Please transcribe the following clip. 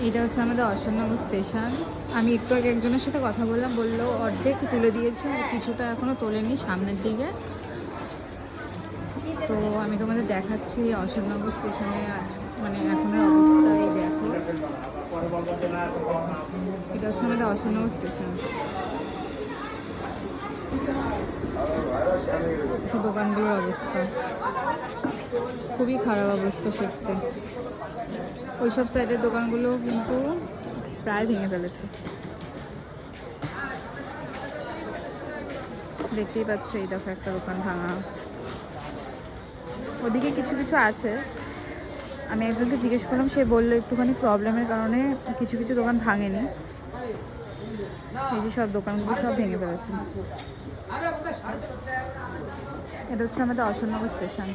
এটা হচ্ছে আমাদের অশোকনগর স্টেশন। আমি একটু আগে একজনের সাথে কথা বললাম, বললো অর্ধেক তুলে দিয়েছে আর কিছুটা এখনও তোলেনি সামনের দিকে। তো আমি তোমাদের দেখাচ্ছি অশোকনগর স্টেশনে আজ মানে এখনের অবস্থা। এই দেখো, এটা হচ্ছে আমাদের অশোকনগর স্টেশন। দোকানগুলোর অবস্থা খুবই খারাপ অবস্থা সত্যি। ওইসব সাইডের দোকানগুলো কিন্তু প্রায় ভেঙে ফেলেছে, দেখতেই পাচ্ছ। এই দেখো একটা দোকান ভাঙা, ওদিকে কিছু কিছু আছে। আমি একজনকে জিজ্ঞেস করলাম, সে বললো একটুখানি প্রবলেমের কারণে কিছু কিছু দোকান ভাঙেনি। এই যে সব দোকানগুলো সব ভেঙে ফেলেছে। এটা হচ্ছে আমাদের অশোকনগর স্টেশন।